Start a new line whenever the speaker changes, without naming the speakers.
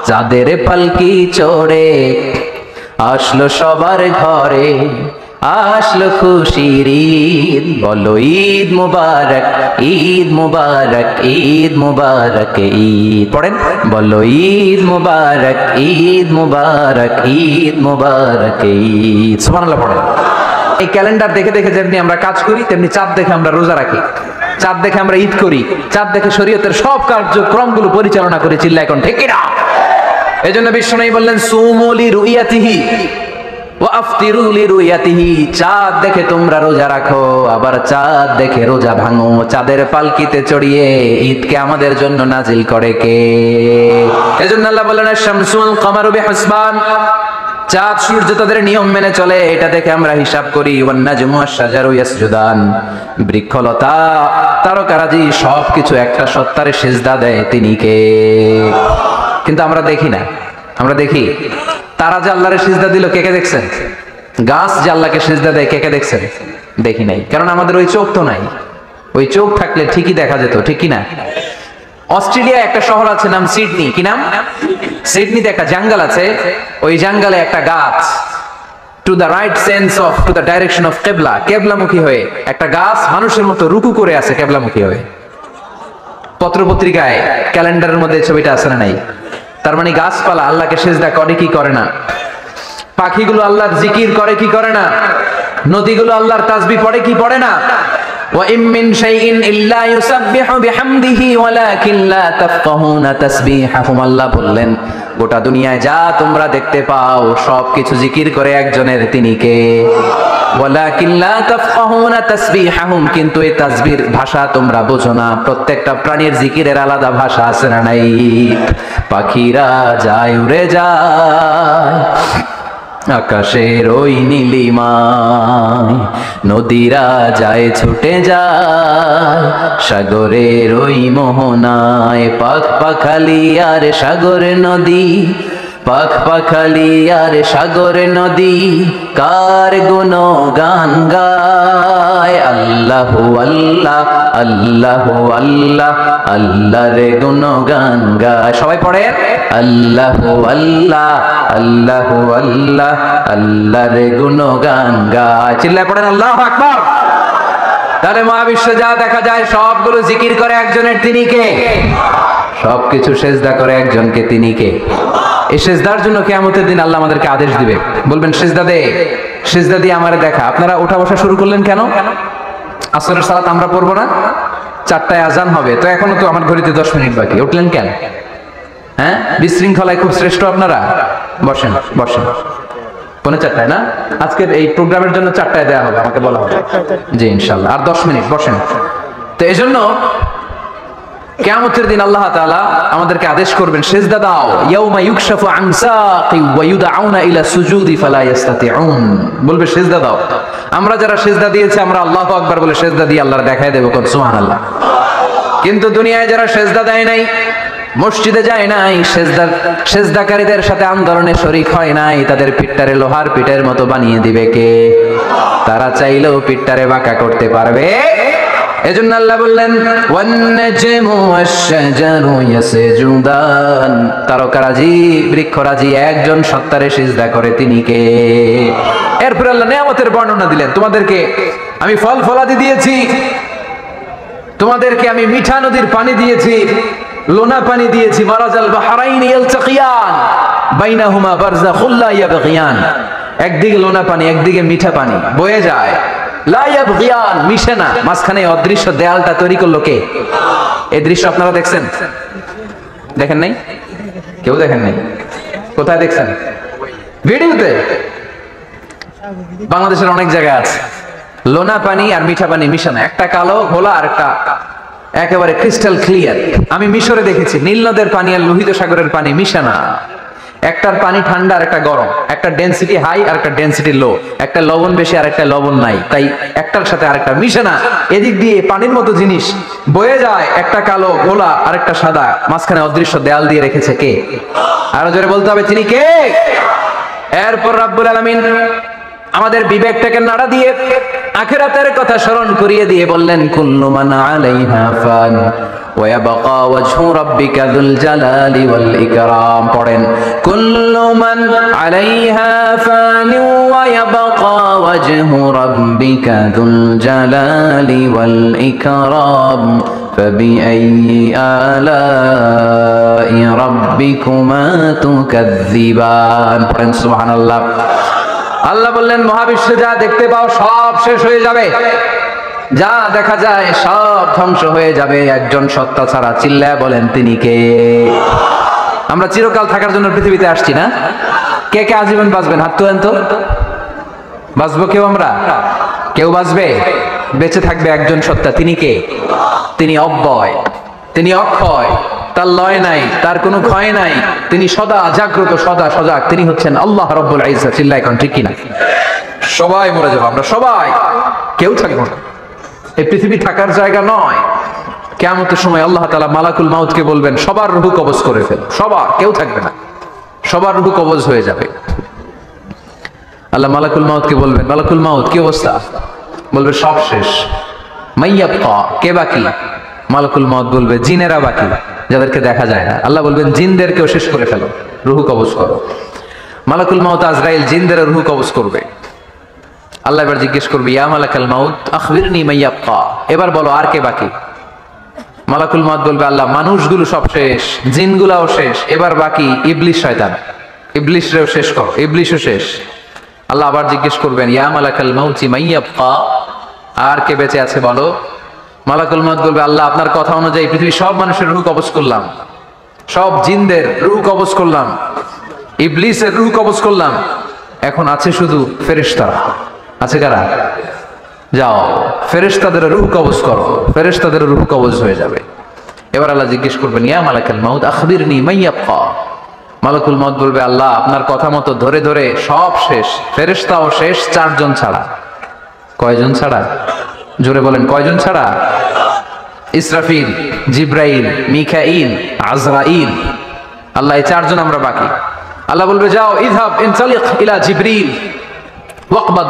চাঁদের পালকি চড়ে আসলো সবার ঘরে, আসলো খুশির ঈদ, বলো ঈদ মুবারক, ঈদ মুবারক, ঈদ মুবারক, ঈদ পড়েন, বলো ঈদ মুবারক, ঈদ মুবারক, ঈদ মুবারক, ঈদ। সুবহানাল্লাহ পড়েন। এই ক্যালেন্ডার দেখে দেখে যেমনি আমরা কাজ করি, তেমনি চাঁদ দেখে আমরা রোজা রাখি, চাঁদ দেখে আমরা ঈদ করি, চাঁদ দেখে শরীয়তের সব কার্যক্রমগুলো পরিচালনা করে, চিল্লা এখন ঠিক না? এই জন্য বিশ্বনবী বললেন সুমু লিরুইয়াতিহি ওয়া আফতিরু লিরুইয়াতিহি, চাঁদ দেখে তোমরা রোজা রাখো, আবার চাঁদ দেখে রোজা ভাঙো। চাঁদের পালকিতে চড়িয়ে ঈদকে আমাদের জন্য নাজিল করে কে? এজন্য আল্লাহ বললেন আশ-শামসুল কামারু বিহিসবান, চাঁদ সূর্য তাদের নিয়ম মেনে চলে, এটা দেখে আমরা হিসাব করি। ওয়ান নাজমু ওয়াশ-শাজারু ইয়াসজুদান, বৃক্ষলতা তারকারাজি সবকিছু একটা সত্তারে সিজদা দেয়, তিনি কে? কিন্তু আমরা দেখি না। আমরা দেখি তারা যে আল্লাহরে সিজদা দিল, কে কে দেখছেন? গাছ যে আল্লাহকে সিজদা দেয়, কে কে দেখছেন? দেখি নাই, কারণ আমাদের ওই চোখ তো নাই। ওই চোখ থাকলে ঠিকই দেখা যেত, ঠিক কি না? অস্ট্রেলিয়া একটা শহর আছে নাম সিডনি, কি নাম? সিডনিতে একটা জঙ্গল আছে, ওই জঙ্গলে একটা গাছ to the right sense of to the direction of কেবলা, কেবলামুখী হয়ে একটা গাছ মানুষের মতো রুকু করে আছে কেবলামুখী হয়ে। পত্রপত্রিকায় ক্যালেন্ডারের মধ্যে ছবিটা আছে না নাই? তার মানে গাছপালা আল্লাহকে সিজদা করে কি করে না? পাখিগুলো আল্লাহর জিকির করে কি করে না? নদীগুলো আল্লাহর তাসবিহ পড়ে কি পড়ে না? ওয়া ইম মিন শাইইন ইল্লা ইউসাব্বিহু বিহামদিহি ওয়ালাকিন লা তাফকাহুনা তাসবিহাহুম, আল্লাহ বললেন গোটা দুনিয়ায় যা তোমরা দেখতে পাও সবকিছু জিকির করে একজনের, তিনি কে? ওয়ালাকিন লা তাফকাহুনা তাসবিহাহুম, কিন্তু এই তাসবিহর ভাষা তোমরা বোঝো না। প্রত্যেকটা প্রাণীর জিকিরের আলাদা ভাষা আছে না নাই? পাখিরা যায় উড়ে যায় আকাশের ওই নীলিমায়, নদীরা যায় ছুটে যায় সাগরের ওই মোহনায়, পাখ পাখালি আর সাগর নদী, পাখ পাখালি আর সাগর নদী কার গুণগান গায়। আল্লাহু আল্লাহ, আল্লাহু আল্লাহ, আল্লাহর গুণগান গায়। সবাই পড়ে আল্লাহু আল্লাহ, আল্লাহু আল্লাহ, আল্লাহর গুণগান গায়। চিল্লায় পড়েন আল্লাহু আকবার। তাহলে মহাবিশ্বে যা দেখা যায় সবগুলো জিকির করে একজনের, তিনি কে? সবকিছু সিজদা করে একজনকে, তিনি কে? এই সিজদার জন্য কিয়ামতের দিন আল্লাহ আমাদেরকে আদেশ দিবে, বলবেন সিজদা দে, সিজদা দিয়ে আমারে দেখা। আপনারা ওঠা বসা শুরু করলেন কেন? আসরের সালাত আমরা পড়বো না? 4টায় আজান হবে, তো এখনো তো আমার ঘড়িতে 10 মিনিট বাকি, উঠলেন কেন? হ্যাঁ, বিশৃঙ্খলায় খুব শ্রেষ্ঠ আপনারা। বসেন বসেন, 4:45 না? আজকের এই প্রোগ্রামের জন্য 4টায় দেওয়া হবে, আমাকে বলা হবে। জি ইনশাআল্লাহ, আর 10 মিনিট বসেন। তো এই জন্য কিয়ামতের দিন আল্লাহ তাআলা আমাদেরকে আদেশ করবেন সিজদা দাও। ইয়াউমা ইউকশাফু আন সাকি ওয়া ইউদআউনা ইলা সুজুদি ফালা ইস্তাতিউন, বলবে সিজদা দাও। আমরা যারা সিজদা দিয়েছি আমরা আল্লাহু আকবার বলে সিজদা দিয়ে আল্লাহর দেখায় দেব, কোন সুবহানাল্লাহ। কিন্তু দুনিয়ায় যারা সিজদা দেয় নাই, মসজিদে যায় নাই, সিজদাকারীদের সাথে আন্দোলনে শরীক হয় নাই, তাদের পিঠটারে লোহার পিঠের মতো বানিয়ে দিবে কে? তারা চাইলেও পিঠটারে বাঁকা করতে পারবে? এজন্য আল্লাহ বললেন ওয়ান নাজমু ওয়াশ-শাজারু ইয়াসজুদান, তারকারাজি বৃক্ষরাজি একজন সত্তারে সিজদা করে, তিনি কে? এরপর আল্লাহ নিয়ামতের বর্ণনা দিলেন, তোমাদেরকে আমি ফল ফলাদি দিয়েছি, তোমাদেরকে আমি মিঠা নদীর পানি দিয়েছি, লোনা পানি দিয়েছি, মারাজাল বাহরাইন ইয়ালতাকিয়ান বাইনাহুমা বারযাখুল লা ইয়াবগিয়ান, একদিকে লোনা পানি একদিকে মিঠা পানি বয়ে যায়, লা ইয়াবগিয়ান মিশে না, মাঝখানে অদৃশ্য দেয়ালটা তৈরি করলো কে? এই দৃশ্য আপনারা দেখছেন? দেখেন নাই? কেউ দেখেন নাই? কোথায় দেখছেন? ভিডিওতে। বাংলাদেশের অনেক জায়গায় আছে লোনা পানি আর মিঠা পানি মিশানো, একটা কালো ঘোলা আর একটা একেবারে ক্রিস্টাল ক্লিয়ার। আমি মিশরে দেখেছি নীল নদের পানি আর লোহিত সাগরের পানি মিশানা, একটার পানি ঠান্ডা আর একটা গরম, একটা ডেনসিটি হাই আর একটা ডেনসিটি লো, একটা লবণ বেশি আর একটা লবণ নাই, তাই একটার সাথে আরেকটা মিশে না। এদিক দিয়ে পানির মতো জিনিস বয়ে যায়, একটা কালো গোলা আর একটা সাদা, মাঝখানে অদৃশ্য দেয়াল দিয়ে রেখেছে কে? আরো জোরে বলতে হবে, তিনি কে? এরপর রাব্বুল আলামিন আমাদের বিবেকটাকে নাড়া দিয়ে আখিরাতের কথা স্মরণ করিয়ে দিয়ে বললেন কুল্লু মান আলাইহা ফান ওয়া ইয়াবকা ওয়াজহু রাব্বিকা যুল জালালি ওয়াল ইকরাম। পড়েন কুল্লু মান আলাইহা ফান ওয়া ইয়াবকা ওয়াজহু রাব্বিকা যুল জালালি ওয়াল ইকরাম ফাবিআইয়ি আলাই রাব্বিকুমা তুকাযযিবান। পড়েন সুবহানাল্লাহ। আল্লাহ বললেন মহাবিশ্বে যা দেখতে পাও সব শেষ হয়ে যাবে, যা দেখা যায় সব ধ্বংস হয়ে যাবে একজন সত্তা ছাড়া। চিল্লায় বলেন তিনি কে? আমরা চিরকাল থাকার জন্য পৃথিবীতে আসছি না? কে কে আজীবন বাঁচবেন? হাত তোলেন তো। বাঁচবো কেউ? আমরা কেউ বাঁচবে? বেঁচে থাকবে একজন সত্তা, তিনি কে? তিনি অব্যয়, তিনি অক্ষয়, তার লয় নাই, তার কোনো ক্ষয় নাই, তিনি সদা জাগ্রত, সদা সজাগ, তিনি হচ্ছেন আল্লাহ রাব্বুল ইজ্জত। চিল্লায় কোন ঠিক কিনা? সবাই মরে যাবো আমরা, সবাই, কেউ থাকবো না। এই পৃথিবী থাকার জায়গা নয়। কিয়ামতের সময় আল্লাহ তাআলা মালাকুল মাউতকে বলবেন সবার রূহ কবজ করে ফেল, সবার, কেউ থাকবে না, সবার রূহ কবজ হয়ে যাবে। আল্লাহ মালাকুল মাউতকে বলবেন মালাকুল মাউত কি অবস্থা? বলবে সব শেষ। মাইয়াবকা, কে বাকি? মালাকুল মাউত বলবে জিনেরা বাকি, যাদেরকে দেখা যায় না। আল্লাহ বলবেন জিনদেরকেও শেষ করে ফেলো, রূহ কবজ করো। মালাকুল মাউত আজরাইল জিনদের রূহ কবজ করবে। আল্লাহ এবার জিজ্ঞেস করবে ইয়া মালাকাল মাউত আখবিরনি মাইয়াবকা, এবার বলো আর কে বাকি? মালাকুল মাউত বলবে আল্লাহ মানুষগুলো সব শেষ, জিনগুলাও শেষ, এবার বাকি ইবলিস শয়তান, ইবলিসরেও শেষ করো, ইবলিসও শেষ। আল্লাহ আবার জিজ্ঞেস করবেন ইয়া মালাকাল মাউতি মাইয়াবকা, আর কে বেঁচে আছে বলো? মালাকুল মাউত বলবে আল্লাহ আপনার কথা অনুযায়ী পৃথিবীর সব মানুষের রূহ কবজ করলাম, সব জিনদের রূহ কবজ করলাম, ইবলিসের রূহ কবজ করলাম, এখন আছে শুধু ফেরেশতারা। আছে কারা? যাও ফেরেশতাদের রূহ কবজ করো, ফেরেশতাদের রূহ কবজ হয়ে যাবে। এবার আল্লাহ জিজ্ঞেস করবেন ইয়া মালাকাল মাউত আখবিরনি মাইয়াবকা। মালাকুল মাউত বলবে আল্লাহ আপনার কথা মতো ধরে ধরে সব শেষ, ফেরেশতাও শেষ, চারজন ছাড়া। কয়জন ছাড়া? জোরে বলেন কয়জন ছাড়া? ইসরাফিল, জিব্রাইল, মিকাইল, আজরাইল। আল্লাহ এই চারজন আমরা বাকি। আল্লাহ বলবে যাও ইযহাব ইনতালিক ইলা জিবরিল ওয়াকবাদ